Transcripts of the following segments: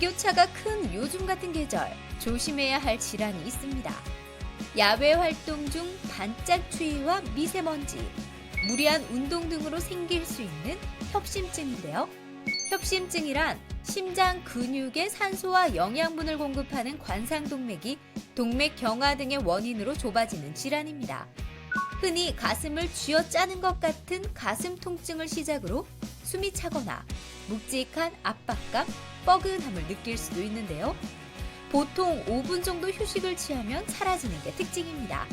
일교차가 큰 요즘 같은 계절, 조심해야 할 질환이 있습니다. 야외 활동 중 반짝 추위와 미세먼지, 무리한 운동 등으로 생길 수 있는 협심증인데요. 협심증이란 심장 근육에 산소와 영양분을 공급하는 관상동맥이 동맥 경화 등의 원인으로 좁아지는 질환입니다. 흔히 가슴을 쥐어짜는 것 같은 가슴 통증을 시작으로 숨이 차거나 묵직한 압박감, 뻐근함을 느낄 수도 있는데요. 보통 5분 정도 휴식을 취하면 사라지는 게 특징입니다.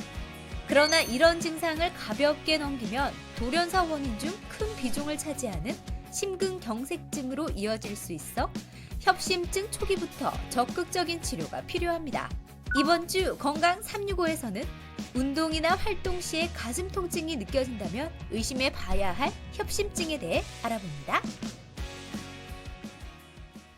그러나 이런 증상을 가볍게 넘기면 돌연사 원인 중 큰 비중을 차지하는 심근경색증으로 이어질 수 있어 협심증 초기부터 적극적인 치료가 필요합니다. 이번 주 건강 365에서는 운동이나 활동 시에 가슴 통증이 느껴진다면 의심해 봐야 할 협심증에 대해 알아봅니다.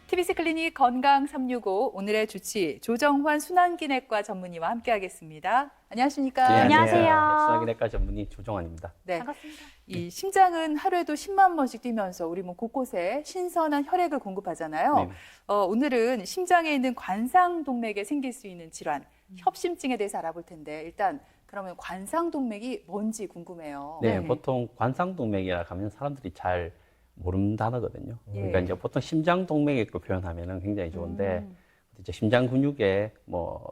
TBC 클리닉 건강 365 오늘의 주치 조정환 순환기내과 전문의와 함께하겠습니다. 안녕하십니까? 네, 안녕하세요. 순환기내과 전문의 조정환입니다. 네, 반갑습니다. 이 심장은 하루에도 10만 번씩 뛰면서 우리 몸 곳곳에 신선한 혈액을 공급하잖아요. 네. 오늘은 심장에 있는 관상동맥에 생길 수 있는 질환, 협심증에 대해서 알아볼 텐데 일단 그러면 관상동맥이 뭔지 궁금해요. 네, 보통 관상동맥이라 하면 사람들이 잘 모르는 단어거든요. 그러니까 이제 보통 심장동맥이라고 표현하면은 굉장히 좋은데 이제 심장 근육에 뭐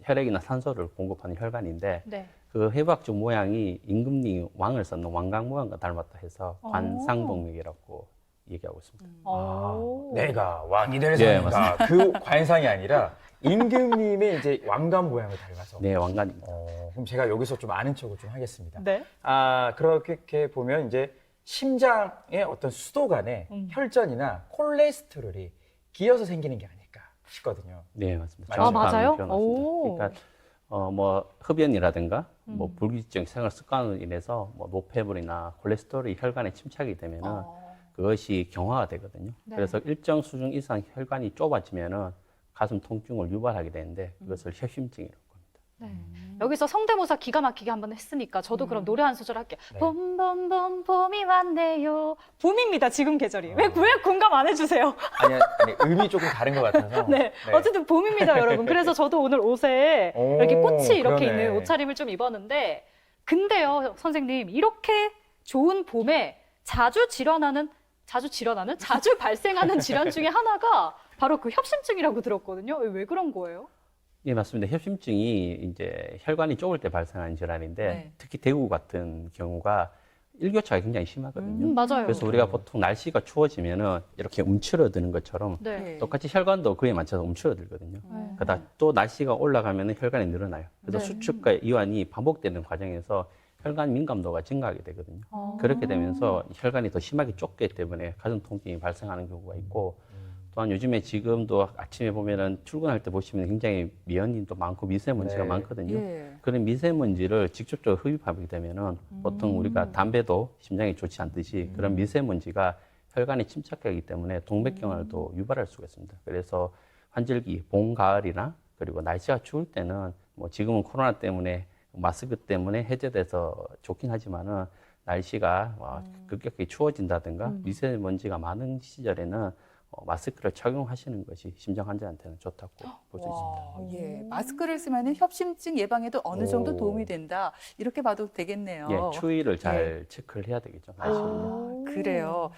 혈액이나 산소를 공급하는 혈관인데 네. 그 해부학적 모양이 임금니 왕을 썼는 왕관 모양과 닮았다 해서 관상동맥이라고 얘기하고 있습니다. 내가 왕이 될 예, 상인가 그 관상이 아니라 임금님의 이제 왕관 모양을 닮아서. 네, 왕관입니다. 그럼 제가 여기서 좀 아는 척을 좀 하겠습니다. 네. 그렇게 보면 이제 심장의 어떤 수도 간에 혈전이나 콜레스테롤이 기어서 생기는 게 아닐까 싶거든요. 네, 맞습니다. 아, 맞아요? 표현했습니다. 오. 그러니까 뭐 흡연이라든가 뭐 불규칙적인 생활 습관으로 인해서 뭐 노폐물이나 콜레스테롤이 혈관에 침착이 되면은 그것이 경화가 되거든요. 네. 그래서 일정 수준 이상 혈관이 좁아지면은 가슴 통증을 유발하게 되는데 그것을 협심증이라고 합니다. 네. 여기서 성대모사 기가 막히게 한번 했으니까 저도 그럼 노래 한 소절 할게요. 네. 봄봄봄 봄이 왔네요. 봄입니다, 지금 계절이. 왜 공감 안 해주세요? 아니, 음이 조금 다른 것 같아서. 네. 어쨌든 봄입니다, 여러분. 그래서 저도 오늘 옷에 오, 이렇게 꽃이 이렇게 그러네. 있는 옷차림을 좀 입었는데, 근데요, 선생님, 이렇게 좋은 봄에 자주 발생하는 질환 중에 하나가 바로 그 협심증이라고 들었거든요. 왜 그런 거예요? 예, 맞습니다. 협심증이 이제 혈관이 좁을 때 발생하는 질환인데 네. 특히 대구 같은 경우가 일교차가 굉장히 심하거든요. 맞아요. 그래서 우리가 보통 날씨가 추워지면은 이렇게 움츠러드는 것처럼 네. 똑같이 혈관도 그에 맞춰서 움츠러들거든요. 그러다 또 날씨가 올라가면 혈관이 늘어나요. 그래서 네. 수축과 이완이 반복되는 과정에서 혈관 민감도가 증가하게 되거든요. 그렇게 되면서 혈관이 더 심하게 좁기 때문에 가슴 통증이 발생하는 경우가 있고 또한 요즘에 지금도 아침에 보면은 출근할 때 보시면 굉장히 미연인도 많고 미세먼지가 네. 많거든요. 예. 그런 미세먼지를 직접적으로 흡입하게 되면은 보통 우리가 담배도 심장에 좋지 않듯이 그런 미세먼지가 혈관에 침착하기 때문에 동맥경화도 유발할 수가 있습니다. 그래서 환절기, 봄, 가을이나 그리고 날씨가 추울 때는 뭐 지금은 코로나 때문에 마스크 때문에 해제돼서 좋긴 하지만은 날씨가 급격히 추워진다든가 미세먼지가 많은 시절에는 마스크를 착용하시는 것이 심장 환자한테는 좋다고 볼 수 있습니다. 예, 마스크를 쓰면 협심증 예방에도 어느 정도 오. 도움이 된다. 이렇게 봐도 되겠네요. 예, 추위를 잘 체크를 해야 되겠죠. 날씨는요. 그래요.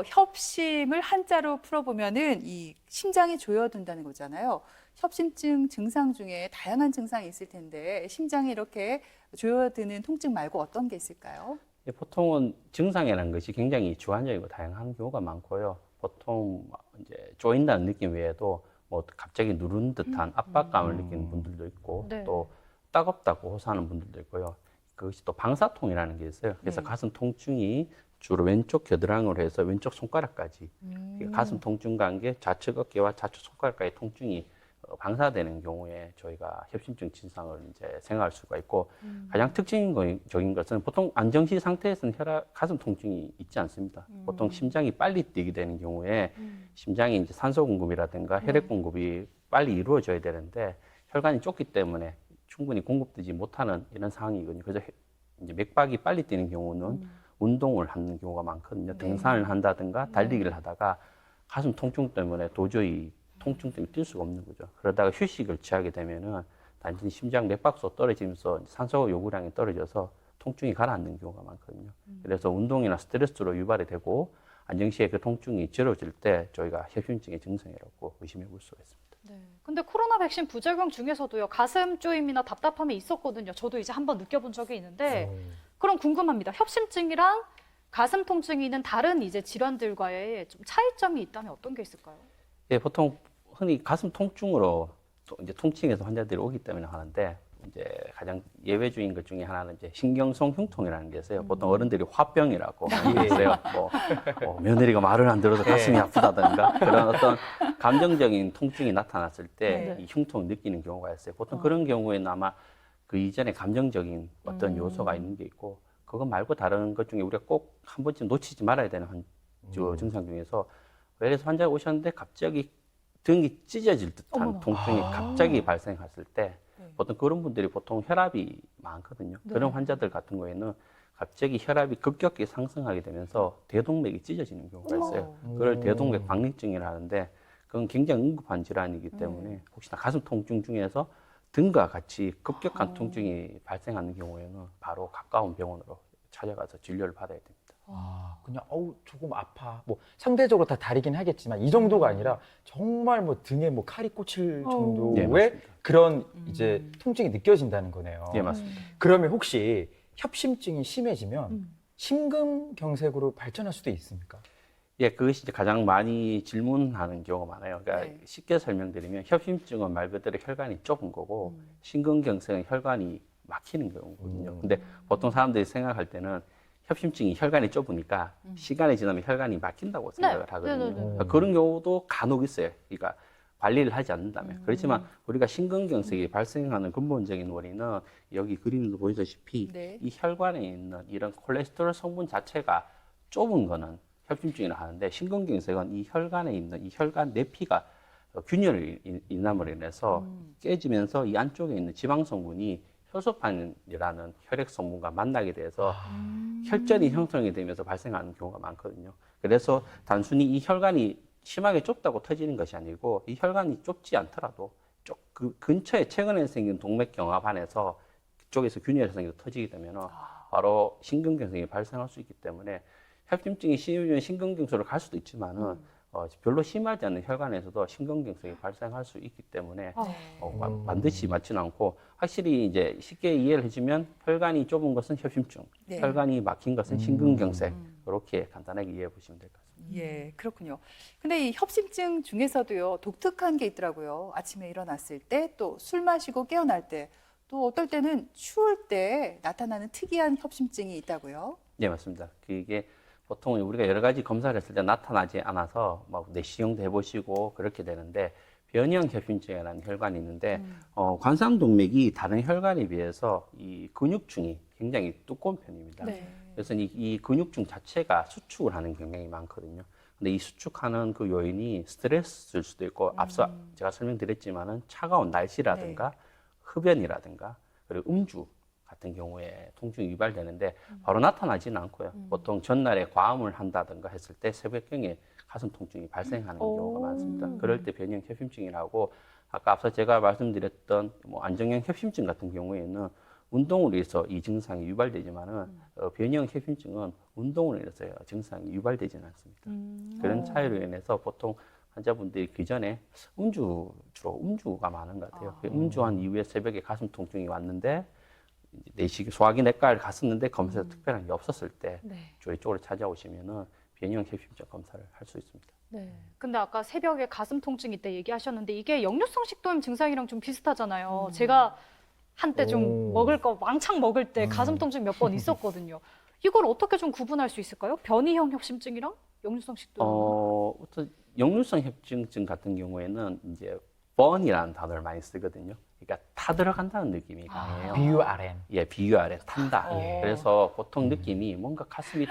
협심을 한자로 풀어보면은 이 심장이 조여든다는 거잖아요. 협심증 증상 중에 다양한 증상이 있을 텐데 심장이 이렇게 조여드는 통증 말고 어떤 게 있을까요? 예, 보통은 증상이라는 것이 굉장히 주관적이고 다양한 경우가 많고요. 보통 이제 조인다는 느낌 외에도 뭐 갑자기 누른 듯한 압박감을 느끼는 분들도 있고 네. 또 따갑다고 호소하는 분들도 있고요. 그것이 또 방사통이라는 게 있어요. 그래서 가슴 통증이 주로 왼쪽 겨드랑이로 해서 왼쪽 손가락까지 가슴 통증 관계 좌측 어깨와 좌측 손가락까지 통증이 방사되는 경우에 저희가 협심증 증상을 이제 생각할 수가 있고 가장 특징적인 것은 보통 안정시 상태에서는 가슴 통증이 있지 않습니다. 보통 심장이 빨리 뛰게 되는 경우에 심장이 이제 산소 공급이라든가 혈액 공급이 빨리 이루어져야 되는데 혈관이 좁기 때문에 충분히 공급되지 못하는 이런 상황이거든요. 그래서 이제 맥박이 빨리 뛰는 경우는 운동을 하는 경우가 많거든요. 등산을 한다든가 달리기를 하다가 가슴 통증 때문에 도저히 통증 때문에 뛸 수가 없는 거죠. 그러다가 휴식을 취하게 되면은 단순히 심장 맥박수 떨어지면서 산소 요구량이 떨어져서 통증이 가라앉는 경우가 많거든요. 그래서 운동이나 스트레스로 유발이 되고 안정시에 그 통증이 줄어질 때 저희가 협심증의 증상이라고 의심해 볼 수가 있습니다. 네. 근데 코로나 백신 부작용 중에서도요, 가슴 쪼임이나 답답함이 있었거든요. 저도 이제 한번 느껴본 적이 있는데, 그럼 궁금합니다. 협심증이랑 가슴 통증이 있는 다른 이제 질환들과의 좀 차이점이 있다면 어떤 게 있을까요? 예, 보통 흔히 가슴 통증으로 이제 통증에서 환자들이 오기 때문에 하는데 이제 가장 예외적인 것 중에 하나는 이제 신경성 흉통이라는 게 있어요. 보통 어른들이 화병이라고 많이 있어요. 뭐 며느리가 말을 안 들어서 가슴이 아프다든가 그런 어떤 감정적인 통증이 나타났을 때 이 흉통을 느끼는 경우가 있어요. 보통 그런 경우에는 아마 그 이전에 감정적인 어떤 요소가 있는 게 있고 그거 말고 다른 것 중에 우리가 꼭 한 번쯤 놓치지 말아야 되는 증상 중에서 예를 들어서 환자가 오셨는데 갑자기 등이 찢어질 듯한 어머나. 통증이 갑자기 발생했을 때 보통 그런 분들이 보통 혈압이 많거든요. 그런 환자들 같은 경우에는 갑자기 혈압이 급격히 상승하게 되면서 대동맥이 찢어지는 경우가 있어요. 그걸 대동맥 박리증이라 하는데 그건 굉장히 응급한 질환이기 때문에 혹시나 가슴 통증 중에서 등과 같이 급격한 통증이 발생하는 경우에는 바로 가까운 병원으로 찾아가서 진료를 받아야 됩니다. 아, 그냥 조금 아파. 뭐 상대적으로 다 다르긴 하겠지만 이 정도가 아니라 정말 뭐 등에 뭐 칼이 꽂힐 정도의 네, 맞습니다. 그런 이제 통증이 느껴진다는 거네요. 예, 맞습니다. 그러면 혹시 협심증이 심해지면 심근경색으로 발전할 수도 있습니까? 예, 그것이 이제 가장 많이 질문하는 경우가 많아요. 그러니까 네. 쉽게 설명드리면 협심증은 말 그대로 혈관이 좁은 거고 심근경색은 혈관이 막히는 경우거든요. 근데 보통 사람들이 생각할 때는 협심증이 혈관이 좁으니까 시간이 지나면 혈관이 막힌다고 생각을 하거든요. 그러니까 그런 경우도 간혹 있어요. 그러니까 관리를 하지 않는다면. 그렇지만 우리가 심근경색이 발생하는 근본적인 원인은 여기 그림도 보이다시피 네. 이 혈관에 있는 이런 콜레스테롤 성분 자체가 좁은 거는 협심증이라 하는데 심근경색은 이 혈관에 있는 이 혈관 내피가 균열 인함으로 인해서 깨지면서 이 안쪽에 있는 지방 성분이 혈소판이라는 혈액 성분과 만나게 돼서 혈전이 형성이 되면서 발생하는 경우가 많거든요. 그래서 단순히 이 혈관이 심하게 좁다고 터지는 것이 아니고 이 혈관이 좁지 않더라도 그 근처에 최근에 생긴 동맥경화반에서 그쪽에서 균열이 생겨서 터지게 되면 바로 심근경색이 발생할 수 있기 때문에 협심증이 심해지면 심근경색으로 갈 수도 있지만은 별로 심하지 않은 혈관에서도 심근경색이 발생할 수 있기 때문에 반드시 맞지는 않고 확실히 이제 쉽게 이해를 해주면 혈관이 좁은 것은 협심증, 네. 혈관이 막힌 것은 심근경색 이렇게 간단하게 이해해 보시면 될 것 같습니다. 예, 그렇군요. 근데 이 협심증 중에서도요, 독특한 게 있더라고요. 아침에 일어났을 때, 또 술 마시고 깨어날 때, 또 어떨 때는 추울 때 나타나는 특이한 협심증이 있다고요? 네, 맞습니다. 그게 보통 우리가 여러 가지 검사를 했을 때 나타나지 않아서 막 내시경도 해보시고 그렇게 되는데 변형 협심증이라는 혈관이 있는데 관상동맥이 다른 혈관에 비해서 이 근육층이 굉장히 두꺼운 편입니다. 네. 그래서 이 근육층 자체가 수축을 하는 경향이 많거든요. 근데 이 수축하는 그 요인이 스트레스일 수도 있고 앞서 제가 설명드렸지만은 차가운 날씨라든가 흡연이라든가 그리고 음주 같은 경우에 통증이 유발되는데 바로 나타나지는 않고요. 보통 전날에 과음을 한다든가 했을 때 새벽경에 가슴 통증이 발생하는 경우가 많습니다. 그럴 때 변형 협심증이라고 아까 앞서 제가 말씀드렸던 뭐 안정형 협심증 같은 경우에는 운동으로 인해서 이 증상이 유발되지만은 변형 협심증은 운동으로 인해서 증상이 유발되지는 않습니다. 그런 차이로 인해서 보통 환자분들이 그 전에 주로 음주가 많은 것 같아요. 음주한 이후에 새벽에 가슴 통증이 왔는데 내시 소화기 내과를 갔었는데 검사에서 특별한 게 없었을 때 저희 쪽으로 찾아오시면은 변형 협심증 검사를 할 수 있습니다. 네. 근데 아까 새벽에 가슴 통증 있다 얘기하셨는데 이게 역류성 식도염 증상이랑 좀 비슷하잖아요. 제가 한때 좀 먹을 거 왕창 먹을 때 가슴 통증 몇 번 있었거든요. 이걸 어떻게 좀 구분할 수 있을까요? 변이형 협심증이랑 역류성 식도염? 어떤 역류성 협심증 같은 경우에는 이제 burn이라는 단어를 많이 쓰거든요. 그러니까 타 들어간다는 느낌이 강해요. BURN. 예, BURN 탄다. 예. 그래서 보통 느낌이 뭔가 가슴이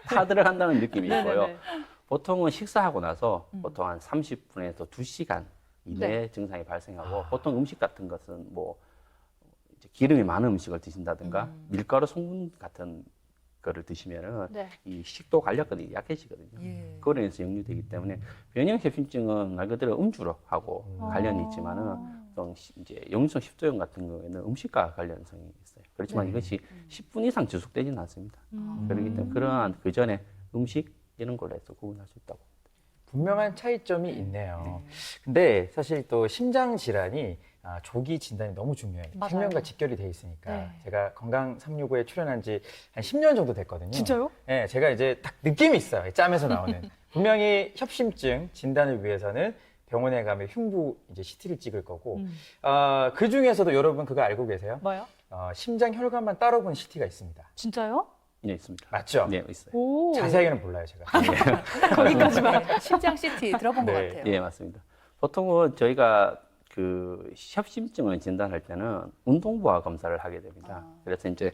타 들어간다는 느낌이 있고요. 네네네. 보통은 식사하고 나서 보통 한 30분에서 2시간 이내에 네. 증상이 발생하고 보통 음식 같은 것은 뭐 이제 기름이 많은 음식을 드신다든가 밀가루 성분 같은 거를 드시면은 네. 이 식도 관력이 약해지거든요. 예. 그로 인해서 역류되기 때문에 변형 협심증은 말 그대로 음주하고 관련이 있지만은 또 이제 역류성 식도염 같은 경우에는 음식과 관련성이 있어요. 그렇지만 네. 이것이 10분 이상 지속되지는 않습니다. 음. 그렇기 때문에 그러한 그 전에 음식 이런 걸로 해서 구분할 수 있다고. 분명한 차이점이 있네요. 근데 사실 또 심장 질환이 조기 진단이 너무 중요해요. 맞아요. 생명과 직결이 돼 있으니까. 네. 제가 건강 365에 출연한 지 한 10년 정도 됐거든요. 진짜요? 네, 제가 이제 딱 느낌이 있어요. 짬에서 나오는. 분명히 협심증 진단을 위해서는 병원에 가면 흉부 이제 CT를 찍을 거고, 그 중에서도 여러분 그거 알고 계세요? 뭐요? 심장 혈관만 따로 본 CT가 있습니다. 진짜요? 네, 있습니다. 맞죠? 네, 있어요. 오. 자세하게는 몰라요, 제가. 거기까지만 심장 CT 들어본 것 네. 같아요. 예, 맞습니다. 보통은 저희가 그 협심증을 진단할 때는 운동부하 검사를 하게 됩니다. 그래서 이제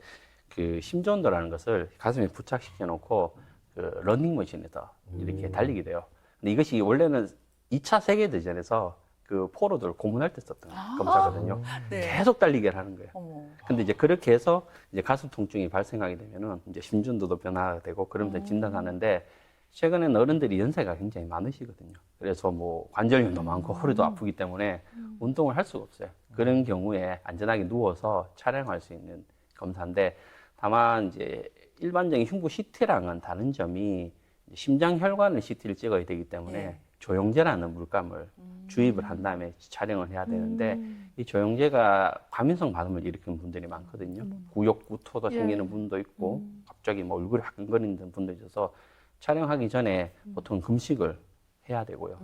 그 심전도라는 것을 가슴에 부착시켜 놓고 그 러닝머신에서 이렇게 달리게 돼요. 근데 이것이 원래는 2차 세계대전에서 그 포로들 고문할 때 썼던 검사거든요. 네. 계속 달리게 하는 거예요. 어머. 근데 이제 그렇게 해서 이제 가슴 통증이 발생하게 되면은 이제 심전도도 변화가 되고 그러면서 진단하는데 최근에는 어른들이 연세가 굉장히 많으시거든요. 그래서 뭐 관절염도 많고 허리도 아프기 때문에 운동을 할 수가 없어요. 그런 경우에 안전하게 누워서 촬영할 수 있는 검사인데 다만 이제 일반적인 흉부 CT랑은 다른 점이 심장 혈관을 CT를 찍어야 되기 때문에 네. 조영제라는 물감을 주입을 한 다음에 촬영을 해야 되는데 이 조영제가 과민성 반응을 일으키는 분들이 많거든요. 구역 구토도 생기는 분도 있고 갑자기 뭐 얼굴이 화끈거리는 분도 있어서 촬영하기 전에 보통 금식을 해야 되고요.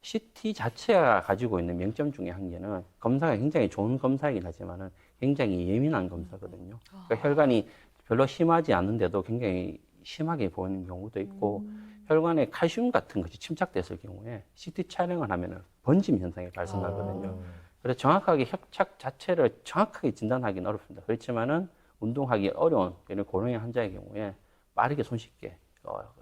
CT 자체가 가지고 있는 명점 중에 한 개는 검사가 굉장히 좋은 검사이긴 하지만은 굉장히 예민한 검사거든요. 그러니까 혈관이 별로 심하지 않은데도 굉장히 심하게 보이는 경우도 있고 혈관에 칼슘 같은 것이 침착됐을 경우에 CT 촬영을 하면은 번짐 현상이 발생하거든요. 그래서 정확하게 협착 자체를 정확하게 진단하기는 어렵습니다. 그렇지만은 운동하기 어려운 이런 고령의 환자의 경우에 빠르게 손쉽게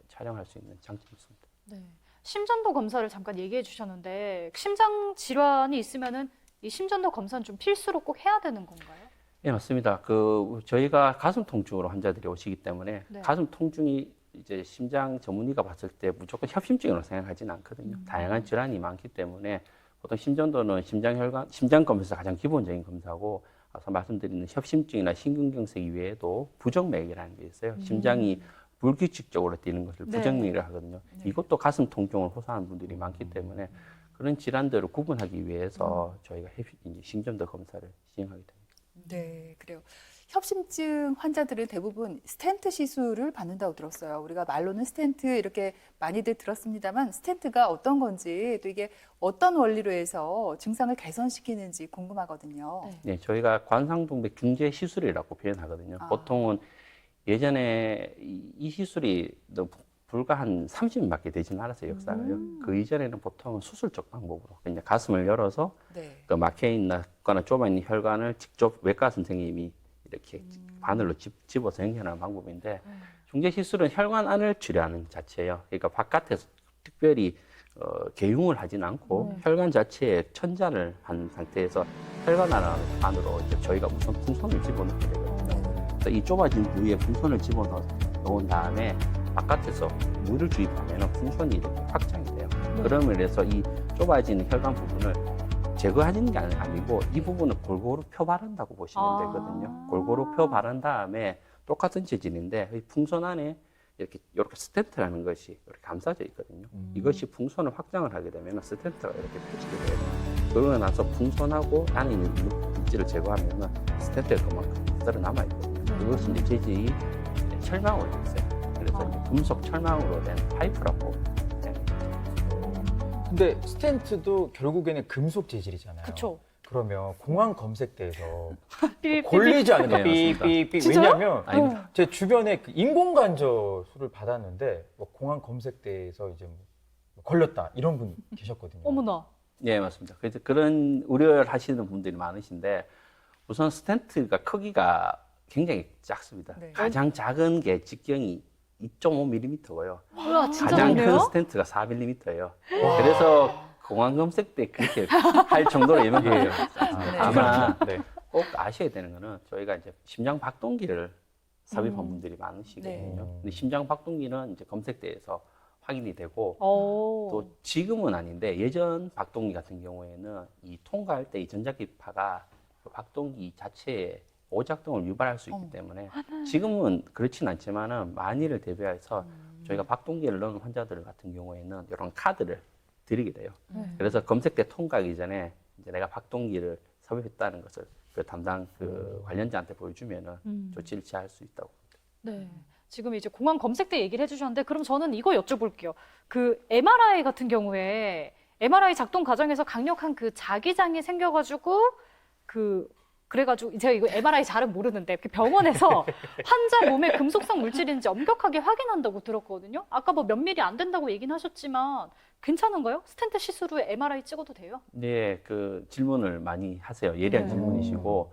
촬영할 수 있는 장점이 있습니다. 네. 심전도 검사를 잠깐 얘기해 주셨는데 심장 질환이 있으면은 이 심전도 검사는 좀 필수로 꼭 해야 되는 건가요? 네, 맞습니다. 저희가 가슴 통증으로 환자들이 오시기 때문에 네. 가슴 통증이 이제 심장 전문의가 봤을 때 무조건 협심증으로 생각하지는 않거든요. 다양한 질환이 많기 때문에 보통 심전도는 심장 검사에서 가장 기본적인 검사고 아까 말씀드린 협심증이나 심근경색 이외에도 부정맥이라는 게 있어요. 심장이 불규칙적으로 뛰는 것을 네. 부정맥이라 하거든요. 이것도 가슴 통증을 호소하는 분들이 많기 때문에 그런 질환들을 구분하기 위해서 저희가 심전도 검사를 시행하게 됩니다. 네, 그래요. 협심증 환자들은 대부분 스텐트 시술을 받는다고 들었어요. 우리가 말로는 스텐트 이렇게 많이들 들었습니다만 스텐트가 어떤 건지 또 이게 어떤 원리로 해서 증상을 개선시키는지 궁금하거든요. 네. 네, 저희가 관상동맥 중재 시술이라고 표현하거든요. 보통은 예전에 이 시술이 불과 한 30년밖에 되지는 않았어요, 역사가요. 그 이전에는 보통 수술적 방법으로 그냥 가슴을 열어서 네. 그 막혀 있거나 좁아 있는 혈관을 직접 외과 선생님이 이렇게 바늘로 집어서 연결하는 방법인데 중재 시술은 혈관 안을 치료하는 자체예요. 그러니까 바깥에서 특별히 개용을 하진 않고 혈관 자체에 천자를 한 상태에서 혈관 안으로 이제 저희가 우선 풍선을 집어넣게 되거든요. 그래서 이 좁아진 부위에 풍선을 집어넣은 다음에 바깥에서 물을 주입하면 풍선이 이렇게 확장이 돼요. 그러면 그래서 이 좁아진 혈관 부분을 제거하는 게 아니고 이 부분을 골고루 펴 바른다고 보시면 되거든요. 골고루 펴 바른 다음에 똑같은 재질인데 이 풍선 안에 이렇게 스텐트라는 것이 이렇게 감싸져 있거든요. 이것이 풍선을 확장을 하게 되면 스텐트가 이렇게 펴지게 돼요. 그러고 나서 풍선하고 안에 있는 물질을 제거하면 스텐트가 그만큼 그대로 남아 있거든요. 그것이 이제 재질이 철망으로 되어 있어요. 그래서 이제 금속 철망으로 된 파이프라고. 근데 스텐트도 결국에는 금속 재질이잖아요. 그렇죠. 그러면 공황 검색대에서 삐- 걸리지 않을까? 네, 맞습니다. 삐삐삐. 진짜요? 왜냐하면 아닙니다. 제 주변에 그 인공관저술을 받았는데 뭐 공황 검색대에서 이제 뭐 걸렸다 이런 분 계셨거든요. 어머나. 네, 맞습니다. 그래서 그런 우려를 하시는 분들이 많으신데 우선 스텐트가 크기가 굉장히 작습니다. 네. 가장 작은 게 직경이 2.5mm고요. 우와, 진짜 가장 큰 작네요? 스텐트가 4mm예요. 그래서 공황 검색 때 그렇게 할 정도로 예민해요. 아마 네. 꼭 아셔야 되는 거는 저희가 이제 심장 박동기를 삽입한 분들이 많으시거든요. 네. 근데 심장 박동기는 이제 검색대에서 확인이 되고 오. 또 지금은 아닌데 예전 박동기 같은 경우에는 이 통과할 때 이 전자기파가 그 박동기 자체에 오작동을 유발할 수 있기 때문에 지금은 그렇진 않지만은 만일을 대비해서 저희가 박동기를 넣은 환자들 같은 경우에는 이런 카드를 드리게 돼요. 그래서 검색대 통과하기 전에 이제 내가 박동기를 삽입했다는 것을 그 담당 그 관련자한테 보여주면은 조치를 취할 수 있다고. 네. 지금 이제 공항 검색대 얘기를 해주셨는데 그럼 저는 이거 여쭤볼게요. 그 MRI 같은 경우에 MRI 작동 과정에서 강력한 그 자기장이 생겨가지고 그래가지고 제가 이거 MRI 잘은 모르는데 그 병원에서 환자 몸에 금속성 물질인지 엄격하게 확인한다고 들었거든요. 아까 뭐 몇 미리 안 된다고 얘기는 하셨지만 괜찮은가요? 스텐트 시술 후에 MRI 찍어도 돼요? 네, 그 질문을 많이 하세요. 예리한 네. 질문이시고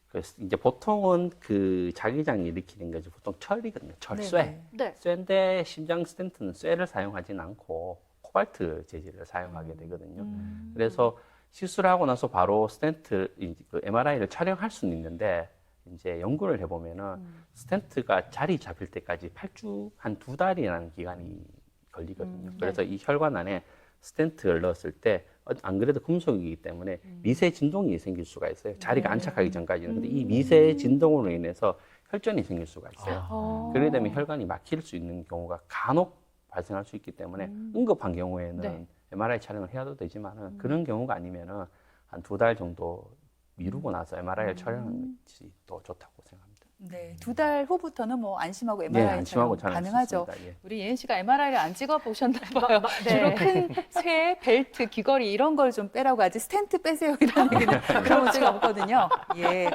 그 이제 보통은 그 자기장이 일으키는 것이 보통 철이거든요. 철, 네, 쇠. 네. 네. 쇠인데 심장 스텐트는 쇠를 사용하지는 않고 코발트 재질을 사용하게 되거든요. 그래서 시술하고 나서 바로 스텐트, 그 MRI를 촬영할 수는 있는데 이제 연구를 해보면은 스텐트가 자리 잡힐 때까지 8주 한 2달이라는 기간이 걸리거든요. 그래서 이 혈관 안에 스텐트를 넣었을 때 안 그래도 금속이기 때문에 미세 진동이 생길 수가 있어요. 자리가 안착하기 전까지는. 근데 이 미세 진동으로 인해서 혈전이 생길 수가 있어요. 그러게 되면 혈관이 막힐 수 있는 경우가 간혹 발생할 수 있기 때문에 응급한 경우에는 네. MRI 촬영을 해도 되지만은 그런 경우가 아니면은 한 2달 정도 미루고 나서 MRI를 촬영하는 것이 더 좋다고 생각합니다. 네, 2달 후부터는 뭐 안심하고 네, MRI 안심하고 촬영 촬영할 수 가능하죠. 있습니다. 예. 우리 예은 씨가 MRI를 안 찍어 보셨나 봐요. 네. 주로 큰 쇠, 벨트, 귀걸이 이런 걸 좀 빼라고 하지 스텐트 빼세요 이런 얘기는 들어본 적이 없거든요. 예.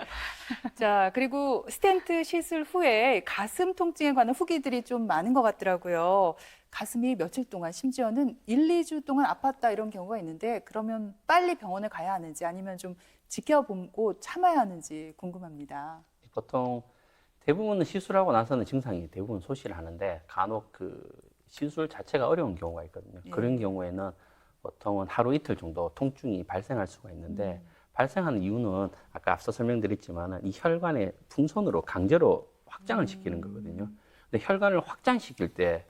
자, 그리고 스텐트 시술 후에 가슴 통증에 관한 후기들이 좀 많은 것 같더라고요. 가슴이 며칠 동안 심지어는 1, 2주 동안 아팠다 이런 경우가 있는데 그러면 빨리 병원에 가야 하는지 아니면 좀 지켜보고 참아야 하는지 궁금합니다. 보통 대부분은 시술하고 나서는 증상이 대부분 소실을 하는데 간혹 그 시술 자체가 어려운 경우가 있거든요. 예. 그런 경우에는 보통은 하루 이틀 정도 통증이 발생할 수가 있는데 발생하는 이유는 아까 앞서 설명드렸지만 이 혈관의 풍선으로 강제로 확장을 시키는 거거든요. 근데 혈관을 확장시킬 때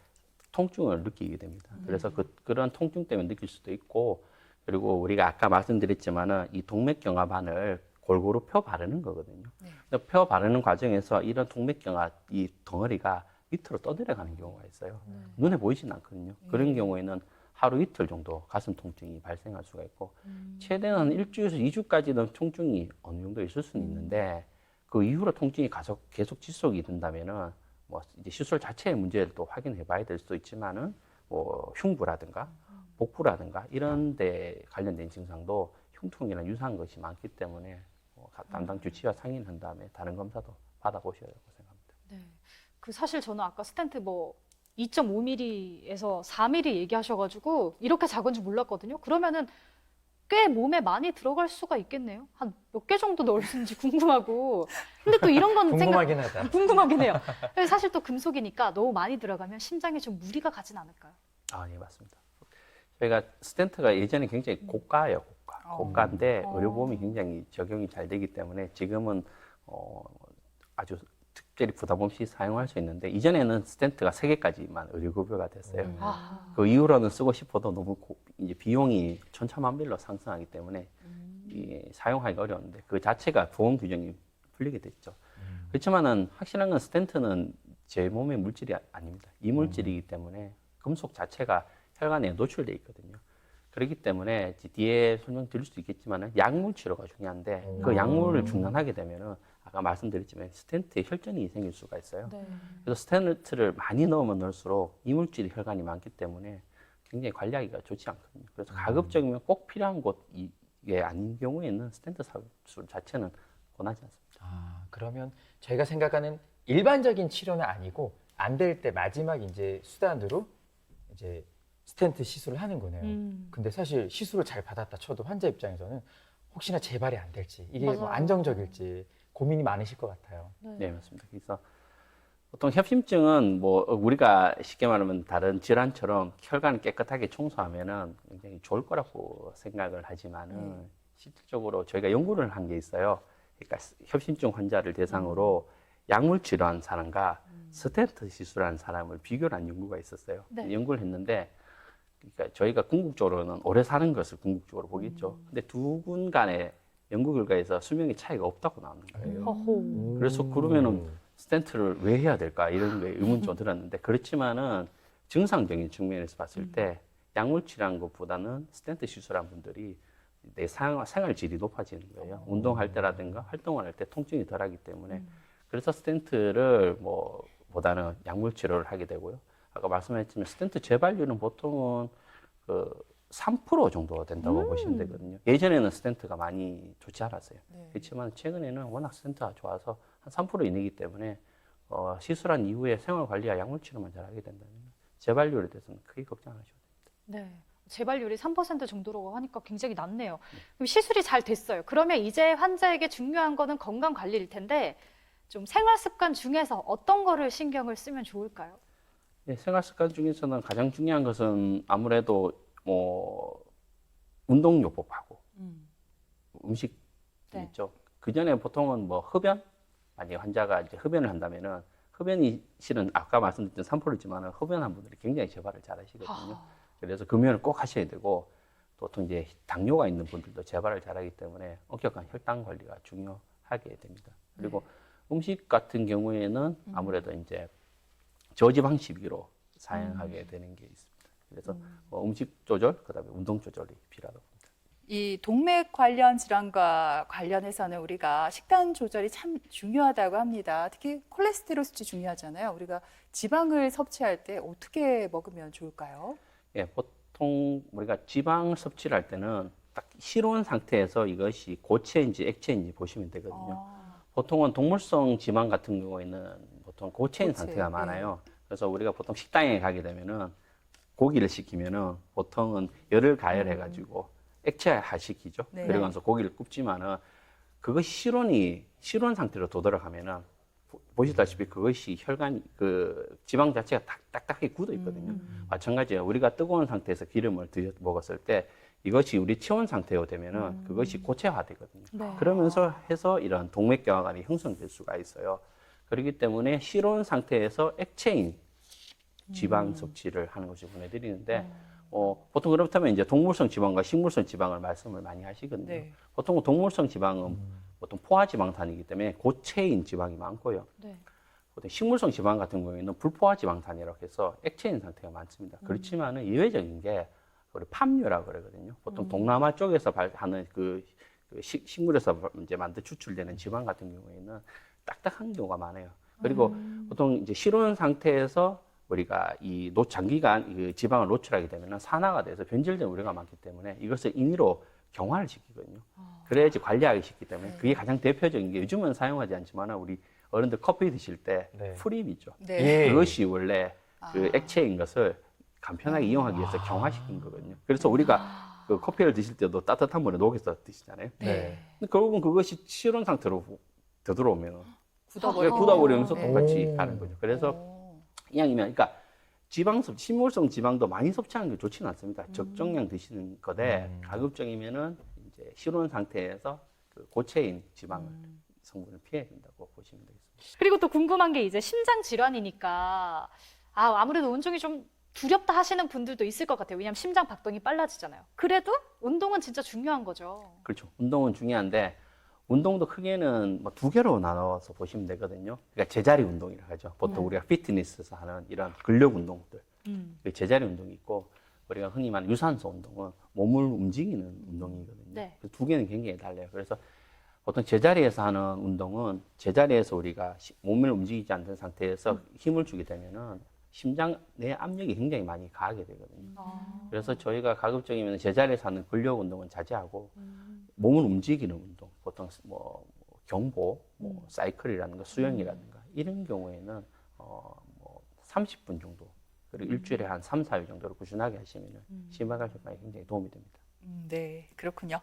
통증을 느끼게 됩니다. 그래서 그런 통증 때문에 느낄 수도 있고 그리고 우리가 아까 말씀드렸지만은 이 동맥경화반을 골고루 펴 바르는 거거든요. 근데 펴 바르는 과정에서 이런 동맥경화 이 덩어리가 밑으로 떠내려가는 경우가 있어요. 눈에 보이진 않거든요. 그런 경우에는 하루 이틀 정도 가슴 통증이 발생할 수가 있고 최대한 일주에서 2주까지는 통증이 어느 정도 있을 수는 있는데 그 이후로 통증이 계속 지속이 된다면은 뭐 이제 시술 자체의 문제를 또 확인해 봐야 될 수도 있지만은 뭐 흉부라든가 복부라든가 이런 데 관련된 증상도 흉통이나 유사한 것이 많기 때문에 담당 주치의와 상의한 다음에 다른 검사도 받아보셔야 하고 생각합니다. 네. 그 사실 저는 아까 스텐트 뭐 2.5mm에서 4mm 얘기하셔가지고 이렇게 작은 줄 몰랐거든요. 그러면은 꽤 몸에 많이 들어갈 수가 있겠네요. 한 몇 개 정도 넣을는지 궁금하고. 근데 또 이런 건 궁금하긴 하다. 궁금하긴 해요. 근데 사실 또 금속이니까 너무 많이 들어가면 심장에 좀 무리가 가진 않을까요? 아, 예, 맞습니다. 저희가 스텐트가 예전에 굉장히 고가예요, 고가. 고가인데 의료보험이 굉장히 적용이 잘 되기 때문에 지금은 아주 특별히 부담 없이 사용할 수 있는데 이전에는 스텐트가 3개까지만 의료급여가 됐어요. 그 이후로는 쓰고 싶어도 너무 이제 비용이 천차만별로 상승하기 때문에 사용하기가 어려웠는데 그 자체가 보험 규정이 풀리게 됐죠. 그렇지만은 확실한 건 스텐트는 제 몸의 물질이 아닙니다. 이물질이기 때문에 금속 자체가 혈관에 노출돼 있거든요. 그렇기 때문에 뒤에 설명드릴 수도 있겠지만 약물 치료가 중요한데 그 약물을 중단하게 되면은 아까 말씀드렸지만 스텐트에 혈전이 생길 수가 있어요. 네. 그래서 스텐트를 많이 넣으면 넣을수록 이물질이 혈관이 많기 때문에 굉장히 관리하기가 좋지 않거든요. 그래서 가급적이면 꼭 필요한 곳이 아닌 경우에는 스텐트 수술 자체는 권하지 않습니다. 아, 그러면 저희가 생각하는 일반적인 치료는 아니고 안 될 때 마지막 이제 수단으로 이제 스텐트 시술을 하는 거네요. 근데 사실 시술을 잘 받았다 쳐도 환자 입장에서는 혹시나 재발이 안 될지 이게 뭐 맞아요. 안정적일지 고민이 많으실 것 같아요. 네, 맞습니다. 그래서 보통 협심증은 뭐 우리가 쉽게 말하면 다른 질환처럼 혈관을 깨끗하게 청소하면은 굉장히 좋을 거라고 생각을 하지만은 실질적으로 저희가 연구를 한 게 있어요. 그러니까 협심증 환자를 대상으로 약물 치료한 사람과 스텐트 시술한 사람을 비교를 한 연구가 있었어요. 네. 연구를 했는데 그러니까 저희가 궁극적으로는 오래 사는 것을 궁극적으로 보겠죠. 근데 두 분 간의 연구 결과에서 수명의 차이가 없다고 나오는 거예요. 어호. 그래서 그러면은 스텐트를 왜 해야 될까 이런 거에 의문이 좀 들었는데 그렇지만은 증상적인 측면에서 봤을 때 약물 치료한 것보다는 스텐트 시술한 분들이 내 생활 질이 높아지는 거예요. 운동할 때라든가 활동을 할 때 통증이 덜하기 때문에 그래서 스텐트를 보다는 약물 치료를 하게 되고요. 아까 말씀하셨지만 스텐트 재발률은 보통은 그 3% 정도 된다고 보시면 되거든요. 예전에는 스텐트가 많이 좋지 않았어요. 네. 그렇지만 최근에는 워낙 스텐트가 좋아서 한 3% 이내이기 때문에 시술한 이후에 생활 관리와 약물 치료만 잘하게 된다면 재발률에 대해서는 크게 걱정 안 하셔도 됩니다. 네. 재발률이 3% 정도라고 하니까 굉장히 낮네요. 그럼 시술이 잘 됐어요. 그러면 이제 환자에게 중요한 거는 건강 관리일 텐데 좀 생활 습관 중에서 어떤 거를 신경을 쓰면 좋을까요? 네, 생활 습관 중에서는 가장 중요한 것은 아무래도 운동요법하고 음식 네. 있죠. 그 전에 보통은 흡연 만약에 환자가 이제 흡연을 한다면은 흡연이 실은 아까 말씀드렸던 3%지만 흡연한 분들이 굉장히 재발을 잘 하시거든요. 그래서 금연을 꼭 하셔야 되고 보통 이제 당뇨가 있는 분들도 재발을 잘하기 때문에 엄격한 혈당 관리가 중요하게 됩니다. 그리고 음식 같은 경우에는 아무래도 이제 저지방 식으로 사용하게 되는 게 있습니다. 그래서 음식 조절, 그다음에 운동 조절이 필요하다고 봅니다. 이 동맥 관련 질환과 관련해서는 우리가 식단 조절이 참 중요하다고 합니다. 특히 콜레스테롤 수치 중요하잖아요. 우리가 지방을 섭취할 때 어떻게 먹으면 좋을까요? 예, 보통 우리가 지방 섭취를 할 때는 딱 실온 상태에서 이것이 고체인지 액체인지 보시면 되거든요. 보통은 동물성 지방 같은 경우에는 보통 고체인 고체, 상태가 예. 많아요. 그래서 우리가 보통 식당에 가게 되면은 고기를 시키면은 보통은 열을 가열해가지고 액체화 시키죠. 네. 그리고 나서 고기를 굽지만은 그것이 실온 상태로 도달하면은 보시다시피 그것이 혈관 그 지방 자체가 딱딱하게 굳어 있거든요. 마찬가지예요. 우리가 뜨거운 상태에서 기름을 먹었을 때 이것이 우리 체온 상태로 되면은 그것이 고체화되거든요. 네. 그러면서 해서 이런 동맥경화관이 형성될 수가 있어요. 그렇기 때문에 실온 상태에서 액체인 지방 섭취를 하는 것을 보내드리는데 보통 그렇다면 이제 동물성 지방과 식물성 지방을 말씀을 많이 하시거든요. 네. 보통 동물성 지방은 보통 포화지방산이기 때문에 고체인 지방이 많고요. 네. 보통 식물성 지방 같은 경우에는 불포화지방산이라고 해서 액체인 상태가 많습니다. 그렇지만은 예외적인 게 우리 팜유라고 그러거든요. 보통 동남아 쪽에서 하는 그 식물에서 이제 만들 추출되는 지방 같은 경우에는 딱딱한 경우가 많아요. 그리고 보통 이제 실온 상태에서 우리가 이 장기간 그 지방을 노출하게 되면 산화가 돼서 변질된 우려가 많기 때문에 이것을 임의로 경화를 시키거든요. 그래야지 관리하기 쉽기 때문에 그게 가장 대표적인 게 요즘은 사용하지 않지만 우리 어른들 커피 드실 때 네. 프림이죠. 네. 그것이 원래 그 액체인 것을 간편하게 이용하기 위해서 경화시킨 거거든요. 그래서 우리가 그 커피를 드실 때도 따뜻한 물에 녹여서 드시잖아요. 네. 근데 결국은 그것이 실온 상태로 되돌아오면 굳어버리고. 굳어버리면서 네. 똑같이 가는 거죠. 그래서 이왕이면 그러니까 식물성 지방도 많이 섭취하는 게 좋지는 않습니다. 적정량 드시는 거대 가급적이면은 이제 실온 상태에서 그 고체인 지방을 성분을 피해야 된다고 보시면 되겠습니다. 그리고 또 궁금한 게 이제 심장 질환이니까 아무래도 운동이 좀 두렵다 하시는 분들도 있을 것 같아요. 왜냐하면 심장 박동이 빨라지잖아요. 그래도 운동은 진짜 중요한 거죠. 그렇죠. 운동은 중요한데 운동도 크게는 두 개로 나눠서 보시면 되거든요. 그러니까 제자리 운동이라고 하죠. 보통 우리가 피트니스에서 하는 이런 근력 운동들, 그 제자리 운동이 있고 우리가 흔히 말하는 유산소 운동은 몸을 움직이는 운동이거든요. 네. 그두 개는 굉장히 달라요. 그래서 보통 제자리에서 하는 운동은 제자리에서 우리가 몸을 움직이지 않는 상태에서 힘을 주게 되면은 심장 내 압력이 굉장히 많이 가하게 되거든요. 그래서 저희가 가급적이면 제자리에서 하는 근력 운동은 자제하고 몸을 움직이는 운동, 보통 경보, 사이클이라든가 수영이라든가 이런 경우에는 30분 정도 그리고 일주일에 한 3, 4일 정도로 꾸준하게 하시면 심박할 효과에 굉장히 도움이 됩니다. 네, 그렇군요.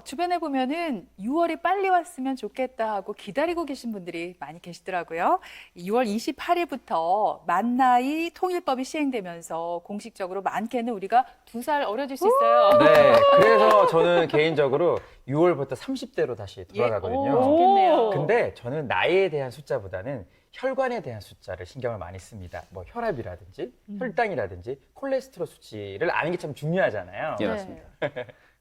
주변에 보면은 6월이 빨리 왔으면 좋겠다 하고 기다리고 계신 분들이 많이 계시더라고요. 6월 28일부터 만 나이 통일법이 시행되면서 공식적으로 많게는 우리가 2살 어려질 수 있어요. 네, 그래서 저는 개인적으로 6월부터 30대로 다시 돌아가거든요. 좋겠네요. 근데 저는 나이에 대한 숫자보다는 혈관에 대한 숫자를 신경을 많이 씁니다. 뭐 혈압이라든지 혈당이라든지 콜레스테롤 수치를 아는 게 참 중요하잖아요. 예, 맞습니다.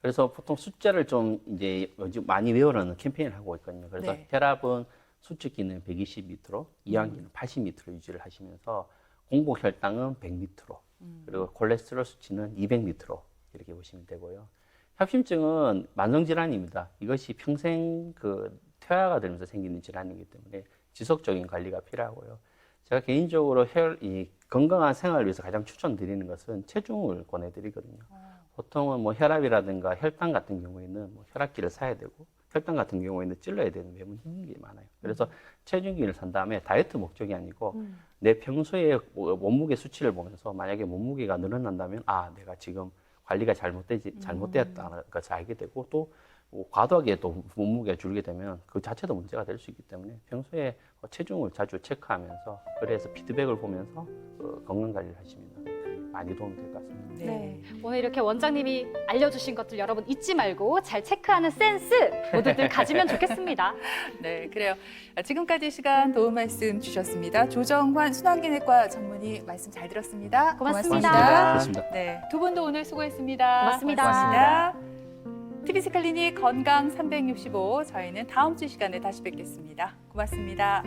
그래서 보통 숫자를 좀 이제 요즘 많이 외우라는 캠페인을 하고 있거든요. 그래서 네. 혈압은 수치기는 120m로, 이완기는 80m로 유지를 하시면서 공복 혈당은 100m로, 그리고 콜레스테롤 수치는 200m로 이렇게 보시면 되고요. 협심증은 만성 질환입니다. 이것이 평생 그 퇴화가 되면서 생기는 질환이기 때문에 지속적인 관리가 필요하고요. 제가 개인적으로 이 건강한 생활을 위해서 가장 추천드리는 것은 체중을 권해드리거든요. 보통은 뭐 혈압이라든가 혈당 같은 경우에는 뭐 혈압기를 사야 되고 혈당 같은 경우에는 찔러야 되는 매번 힘든 게 많아요. 그래서 체중계를 산 다음에 다이어트 목적이 아니고 내 평소에 몸무게 수치를 보면서 만약에 몸무게가 늘어난다면 내가 지금 관리가 잘못되었다는 것을 알게 되고 또 과도하게 또 몸무게가 줄게 되면 그 자체도 문제가 될 수 있기 때문에 평소에 체중을 자주 체크하면서 그래서 피드백을 보면서 건강 관리를 하시면 많이 도움이 될 것 같습니다. 네. 오늘 이렇게 원장님이 알려주신 것들 여러분 잊지 말고 잘 체크하는 센스 모두들 가지면 좋겠습니다. 네, 그래요. 지금까지 시간 도움 말씀 주셨습니다. 조정환 순환기내과 전문의 말씀 잘 들었습니다. 고맙습니다. 그렇습니다. 네, 두 분도 오늘 수고했습니다. 고맙습니다. 고맙습니다. TBC 클리닉 건강 365 저희는 다음 주 시간에 다시 뵙겠습니다. 고맙습니다.